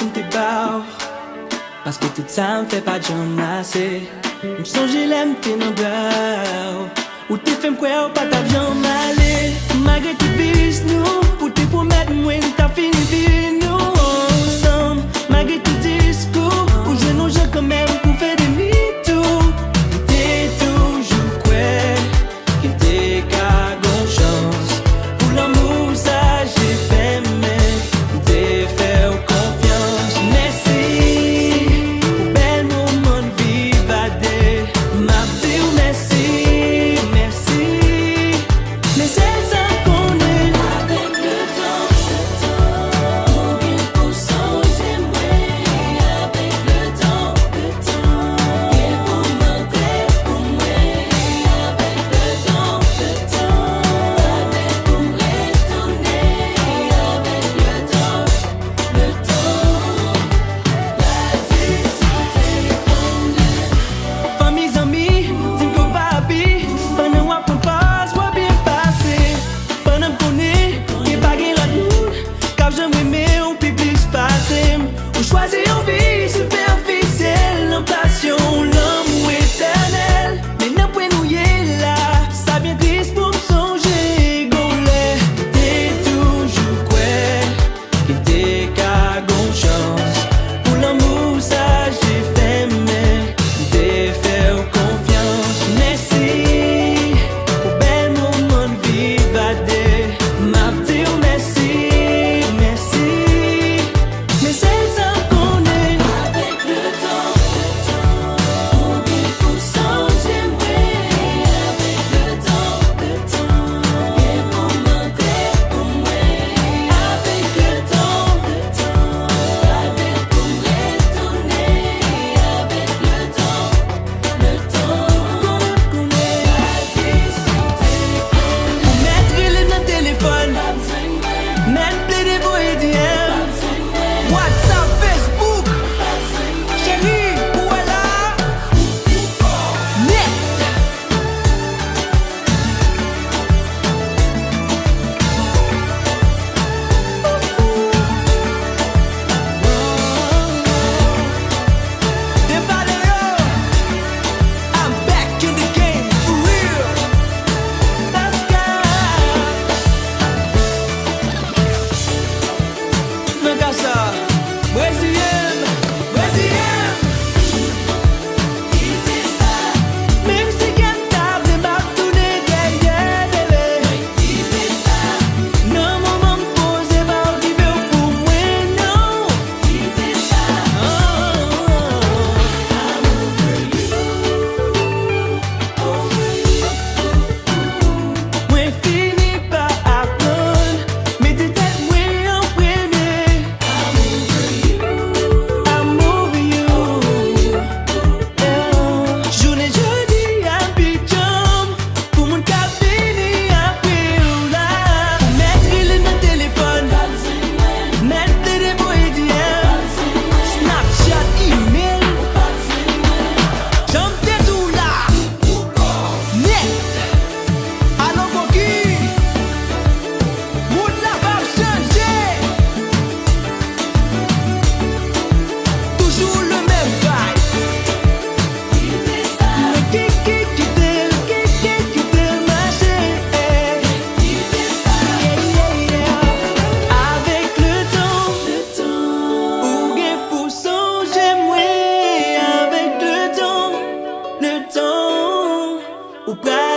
m'te bao. Parce que tout ça me fait pas j'en assez. M'songe l'aime t'es non grave. Ou t'es fait m'kwe ou pas ta viande malé. Malgré tout bis nous, pour te promettre moi t'as fini vie nous ensemble. Malgré tout discours, ou je nous j'ai quand même pour faire des mythos. T'es toujours quoi, qui t'es qu'à gon chance. Pour l'amour ça j'ai fait mais t'es fait confiance. Merci pour bel moment de vivre à des. Ma vie merci, merci. Mais c'est ça qu'on est. Avec le temps, mon bien pour changer moi. Avec le temps, et pour m'entrer pour moi. Avec le temps, avec pour retourner. Avec le temps, la décision qu'on est. Famille, amis, dis qu'on va bien. Pendant qu'on passe, soit bien passé. Pendant qu'on est, qui baguette la lune. Car j'aime aimer au public passé. On choisit en vie superficielle, l'impression, l'amour éternel. Mais n'a point nous y est là, ça bien triste pour me songer. Gaulet, t'es toujours quoi, qui t'es qu'à gon chance. Pour l'amour, ça j'ai fait, mais t'es fait confiance. Merci pour bel moment de vivre à deux. Ma dire merci, merci. Mais c'est ça qu'on est. Avec le temps, on vit pour changer moi. Avec le temps, et pour m'entrer pour moi. Avec le temps, avec pour retourner. Avec le temps qu'on est. La décision qu'on est. Mettre le dans téléphone, mettre des beaux et DM. WhatsApp, Facebook, chérie, voilà. Net. Des valeurs, I'm back in the game for real. Pascal, Nagasa, Brésilien, Brésilien. Même si quelqu'un t'a débarqué derrière bébé. Non, maman me pose pas qui veut pour moi, non. Moi fini par apprendre, mais t'es tête moi en premier. I'm over you. Journée jeudi à Pichon, pour mon cap fini après ou là. Mettre le dans téléphone, mettre des beaux et DM. Snapchat, email, j'en fais tout là. Net, allons pour qui? Mood la va changer. Toujours le même vibe. Le qui marché. Avec le temps, ou bien pour songer moi. Avec le temps, ou pas.